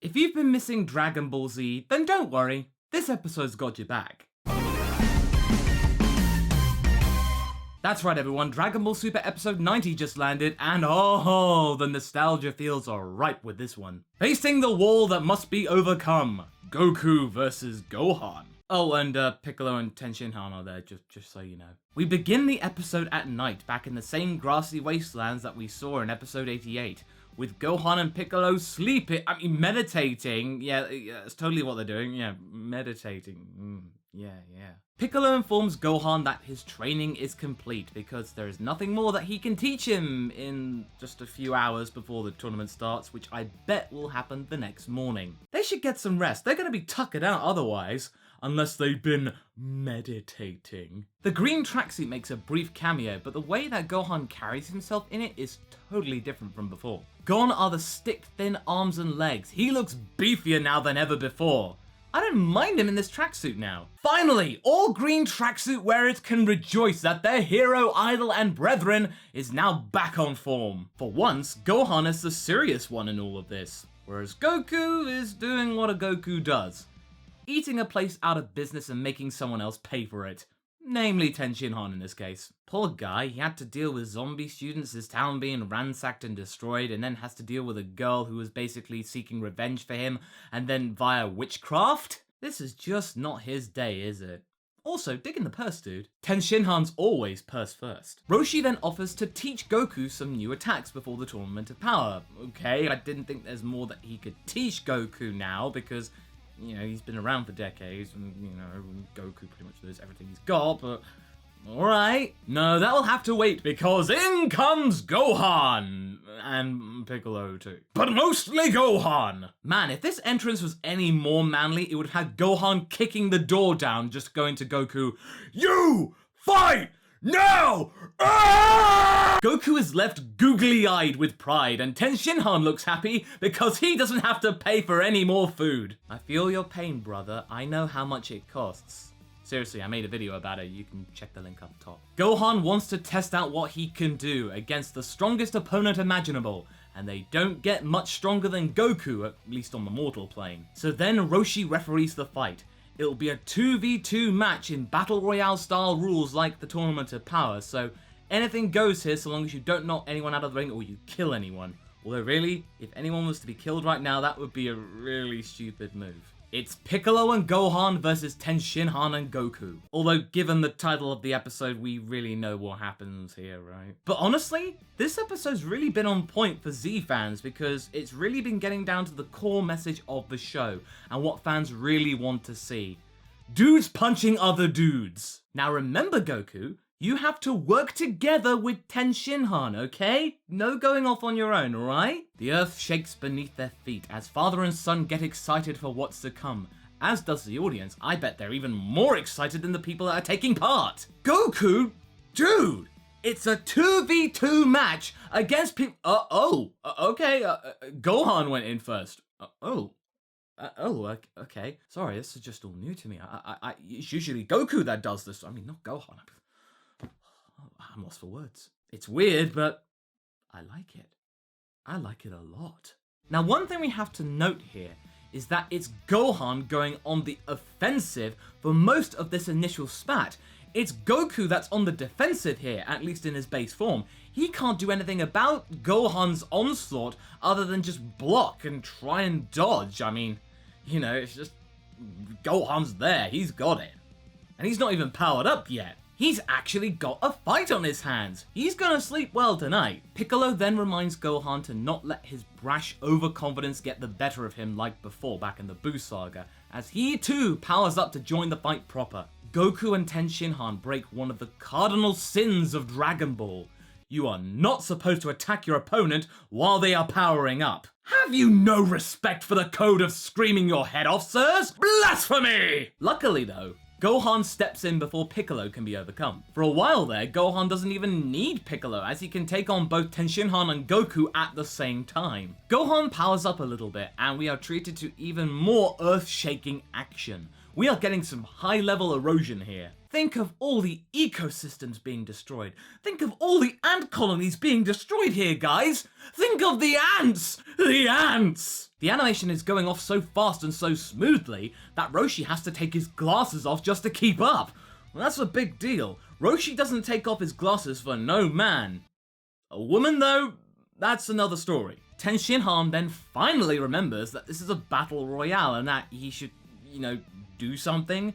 If you've been missing Dragon Ball Z, then don't worry, this episode's got your back. That's right everyone, Dragon Ball Super episode 90 just landed, and oh, the nostalgia feels are ripe with this one. Facing the wall that must be overcome, Goku versus Gohan. Oh, and Piccolo and Tenshinhan are there, just so you know. We begin the episode at night, back in the same grassy wastelands that we saw in episode 88, with Gohan and Piccolo meditating. Yeah, that's totally what they're doing. Yeah, meditating. Yeah. Piccolo informs Gohan that his training is complete because there is nothing more that he can teach him in just a few hours before the tournament starts, which I bet will happen the next morning. They should get some rest. They're going to be tuckered out otherwise, unless they've been meditating. The green tracksuit makes a brief cameo, but the way that Gohan carries himself in it is totally different from before. Gone are the stick-thin arms and legs. He looks beefier now than ever before. I don't mind him in this tracksuit now. Finally, all green tracksuit wearers can rejoice that their hero, idol, and brethren is now back on form. For once, Gohan is the serious one in all of this, whereas Goku is doing what a Goku does. Eating a place out of business and making someone else pay for it. Namely Tenshinhan in this case. Poor guy, he had to deal with zombie students, his town being ransacked and destroyed, and then has to deal with a girl who was basically seeking revenge for him, and then via witchcraft? This is just not his day, is it? Also, dig in the purse, dude. Tenshinhan's always purse first. Roshi then offers to teach Goku some new attacks before the Tournament of Power. Okay, I didn't think there's more that he could teach Goku now, because you know, he's been around for decades, and, you know, Goku pretty much knows everything he's got, but alright. No, that'll have to wait, because in comes Gohan! And Piccolo too. But mostly Gohan! Man, if this entrance was any more manly, it would have had Gohan kicking the door down, just going to Goku, "You fight now! Ah!" Goku is left googly-eyed with pride, and Tenshinhan looks happy because he doesn't have to pay for any more food. I feel your pain, brother. I know how much it costs. Seriously, I made a video about it. You can check the link up top. Gohan wants to test out what he can do against the strongest opponent imaginable, and they don't get much stronger than Goku, at least on the mortal plane. So then Roshi referees the fight. It'll be a 2v2 match in Battle Royale style rules like the Tournament of Power, so anything goes here so long as you don't knock anyone out of the ring or you kill anyone. Although really, if anyone was to be killed right now, that would be a really stupid move. It's Piccolo and Gohan versus Tenshinhan and Goku. Although given the title of the episode, we really know what happens here, right? But honestly, this episode's really been on point for Z fans because it's really been getting down to the core message of the show and what fans really want to see. Dudes punching other dudes. Now remember, Goku, you have to work together with Tenshinhan, okay? No going off on your own, alright? The earth shakes beneath their feet as father and son get excited for what's to come. As does the audience. I bet they're even more excited than the people that are taking part. Goku? Dude! It's a 2v2 match against people. Okay. Gohan went in first. Okay. Sorry, this is just all new to me. It's usually Goku that does this. I mean, not Gohan. I'm lost for words. It's weird, but I like it. I like it a lot. Now, one thing we have to note here is that it's Gohan going on the offensive for most of this initial spat. It's Goku that's on the defensive here, at least in his base form. He can't do anything about Gohan's onslaught other than just block and try and dodge. I mean, you know, it's just Gohan's there. He's got it. And he's not even powered up yet. He's actually got a fight on his hands. He's gonna sleep well tonight. Piccolo then reminds Gohan to not let his brash overconfidence get the better of him like before back in the Buu saga, as he too powers up to join the fight proper. Goku and Tenshinhan break one of the cardinal sins of Dragon Ball. You are not supposed to attack your opponent while they are powering up. Have you no respect for the code of screaming your head off, sirs? Blasphemy! Luckily though, Gohan steps in before Piccolo can be overcome. For a while there, Gohan doesn't even need Piccolo as he can take on both Tenshinhan and Goku at the same time. Gohan powers up a little bit and we are treated to even more earth-shaking action, we are getting some high-level erosion here. Think of all the ecosystems being destroyed. Think of all the ant colonies being destroyed here, guys. Think of the ants! The ants! The animation is going off so fast and so smoothly that Roshi has to take his glasses off just to keep up. Well, that's a big deal. Roshi doesn't take off his glasses for no man. A woman, though, that's another story. Ten Shinhan then finally remembers that this is a battle royale and that he should, do something.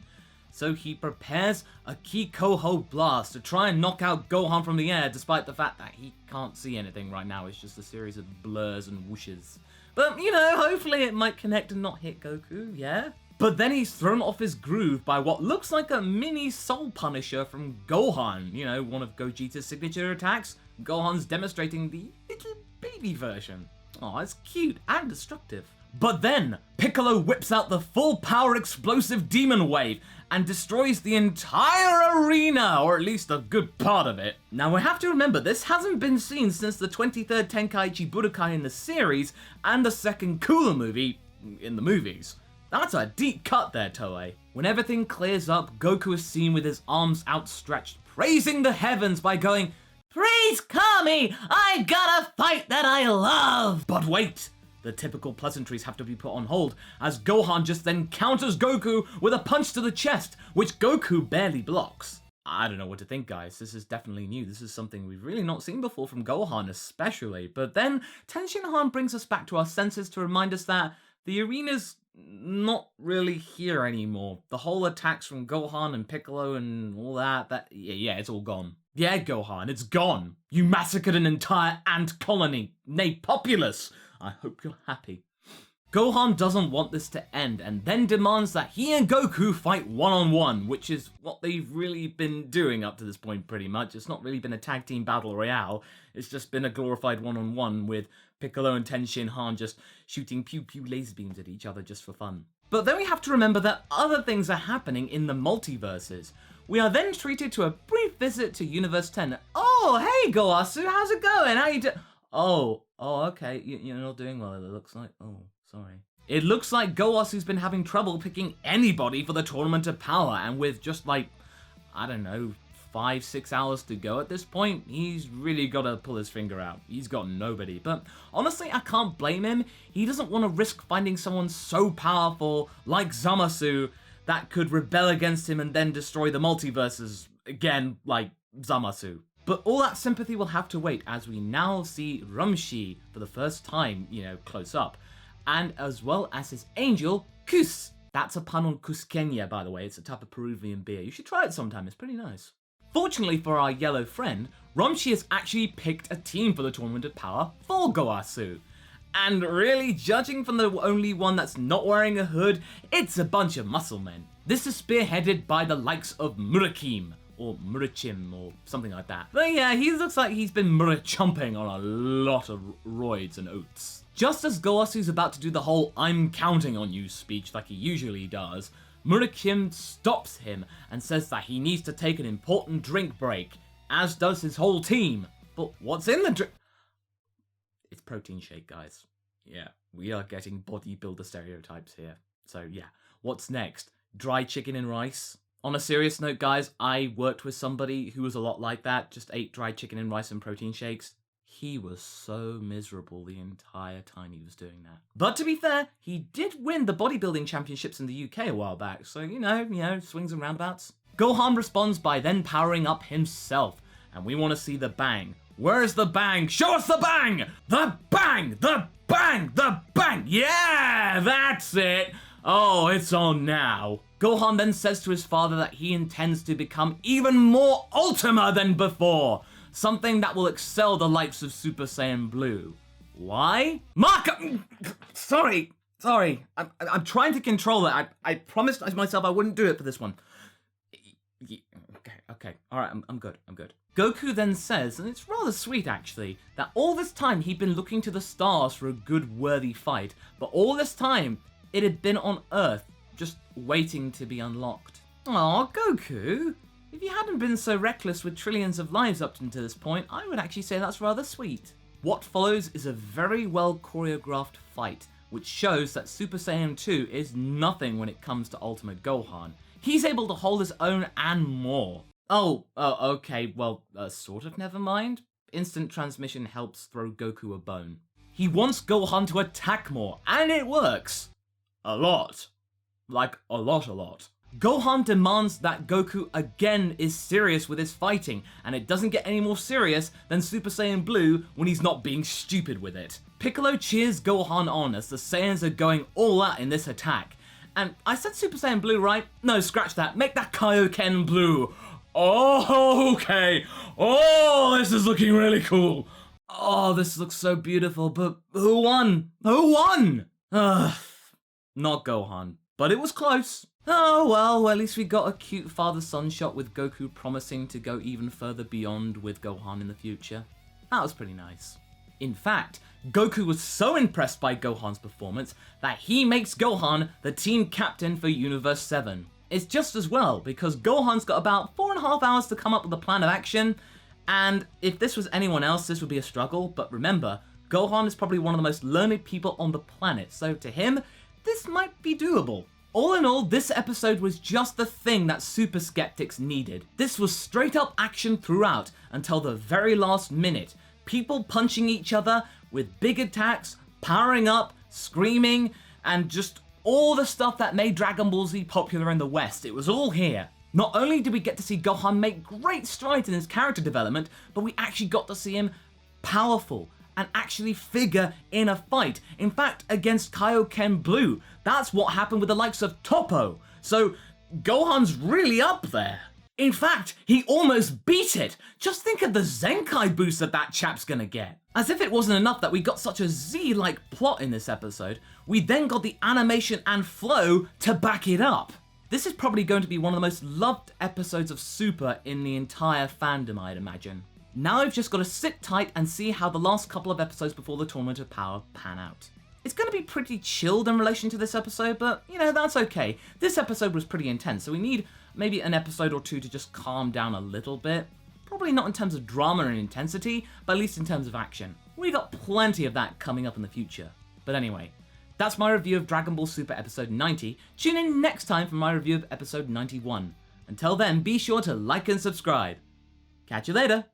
So he prepares a Kikoho blast to try and knock out Gohan from the air, despite the fact that he can't see anything right now. It's just a series of blurs and whooshes. But, hopefully it might connect and not hit Goku, yeah? But then he's thrown off his groove by what looks like a mini Soul Punisher from Gohan, one of Gogeta's signature attacks. Gohan's demonstrating the little baby version. Oh, it's cute and destructive. But then, Piccolo whips out the full power explosive demon wave and destroys the entire arena, or at least a good part of it. Now we have to remember, this hasn't been seen since the 23rd Tenkaichi Budokai in the series and the second Cooler movie in the movies. That's a deep cut there, Toei. When everything clears up, Goku is seen with his arms outstretched, praising the heavens by going, "Praise Kami! I got a fight that I love!" But wait! The typical pleasantries have to be put on hold, as Gohan just then counters Goku with a punch to the chest, which Goku barely blocks. I don't know what to think, guys. This is definitely new. This is something we've really not seen before from Gohan especially. But then, Ten Shinhan brings us back to our senses to remind us that the arena's not really here anymore. The whole attacks from Gohan and Piccolo and all that, it's all gone. Yeah, Gohan, it's gone. You massacred an entire ant colony, nay populace. I hope you're happy. Gohan doesn't want this to end and then demands that he and Goku fight one-on-one, which is what they've really been doing up to this point pretty much. It's not really been a tag team battle royale, it's just been a glorified one-on-one with Piccolo and Ten Shinhan just shooting pew-pew laser beams at each other just for fun. But then we have to remember that other things are happening in the multiverses. We are then treated to a brief visit to Universe 10. Oh, hey Goasu, how's it going? How you doing? Oh, okay, you're not doing well, it looks like. Oh, sorry. It looks like Goasu's been having trouble picking anybody for the Tournament of Power, and with just 5-6 hours to go at this point, he's really got to pull his finger out. He's got nobody. But honestly, I can't blame him. He doesn't want to risk finding someone so powerful like Zamasu that could rebel against him and then destroy the multiverses again like Zamasu. But all that sympathy will have to wait as we now see Rumshi for the first time, close up. And as well as his angel, Kus. That's a pun on Cusqueña, by the way. It's a type of Peruvian beer. You should try it sometime. It's pretty nice. Fortunately for our yellow friend, Rumshi has actually picked a team for the Tournament of Power for Goasu. And really, judging from the only one that's not wearing a hood, it's a bunch of muscle men. This is spearheaded by the likes of Murakim, or Murachim, or something like that. But yeah, he looks like he's been Murachumping on a lot of roids and oats. Just as Goasu's about to do the whole "I'm counting on you" speech like he usually does, Murakim stops him and says that he needs to take an important drink break, as does his whole team. But what's in the drink? It's protein shake, guys. Yeah, we are getting bodybuilder stereotypes here. So yeah, what's next? Dry chicken and rice? On a serious note, guys, I worked with somebody who was a lot like that, just ate dried chicken and rice and protein shakes. He was so miserable the entire time he was doing that. But to be fair, he did win the bodybuilding championships in the UK a while back, so you know, swings and roundabouts. Gohan responds by then powering up himself, and we want to see the bang. Where's the bang? Show us the bang! The bang! The bang! The bang! Yeah, that's it! Oh, it's on now. Gohan then says to his father that he intends to become even more Ultima than before. Something that will excel the likes of Super Saiyan Blue. Why? Sorry. I'm trying to control it. I promised myself I wouldn't do it for this one. Okay. All right, I'm good. Goku then says, and it's rather sweet actually, that all this time he'd been looking to the stars for a good, worthy fight, but all this time it had been on Earth, just waiting to be unlocked. Aw, Goku. If you hadn't been so reckless with trillions of lives up to this point, I would actually say that's rather sweet. What follows is a very well choreographed fight, which shows that Super Saiyan 2 is nothing when it comes to Ultimate Gohan. He's able to hold his own and more. Okay, well, sort of never mind. Instant transmission helps throw Goku a bone. He wants Gohan to attack more, and it works. A lot. Like, a lot. Gohan demands that Goku again is serious with his fighting, and it doesn't get any more serious than Super Saiyan Blue when he's not being stupid with it. Piccolo cheers Gohan on as the Saiyans are going all out in this attack. And I said Super Saiyan Blue, right? No, scratch that. Make that Kaioken Blue. Oh, okay. Oh, this is looking really cool. Oh, this looks so beautiful, but who won? Who won? Not Gohan, but it was close. Oh well, at least we got a cute father-son shot with Goku promising to go even further beyond with Gohan in the future. That was pretty nice. In fact, Goku was so impressed by Gohan's performance that he makes Gohan the team captain for Universe 7. It's just as well, because Gohan's got about 4.5 hours to come up with a plan of action, and if this was anyone else, this would be a struggle, but remember, Gohan is probably one of the most learned people on the planet, so to him, this might be doable. All in all, this episode was just the thing that Super Skeptics needed. This was straight up action throughout until the very last minute. People punching each other with big attacks, powering up, screaming, and just all the stuff that made Dragon Ball Z popular in the West. It was all here. Not only did we get to see Gohan make great strides in his character development, but we actually got to see him powerful and actually figure in a fight. In fact, against Kaioken Blue. That's what happened with the likes of Toppo. So Gohan's really up there. In fact, he almost beat it. Just think of the Zenkai boost that chap's gonna get. As if it wasn't enough that we got such a Z-like plot in this episode, we then got the animation and flow to back it up. This is probably going to be one of the most loved episodes of Super in the entire fandom, I'd imagine. Now I've just got to sit tight and see how the last couple of episodes before the Tournament of Power pan out. It's going to be pretty chilled in relation to this episode, but, you know, that's okay. This episode was pretty intense, so we need maybe an episode or two to just calm down a little bit. Probably not in terms of drama and intensity, but at least in terms of action. We got plenty of that coming up in the future. But anyway, that's my review of Dragon Ball Super episode 90. Tune in next time for my review of episode 91. Until then, be sure to like and subscribe. Catch you later!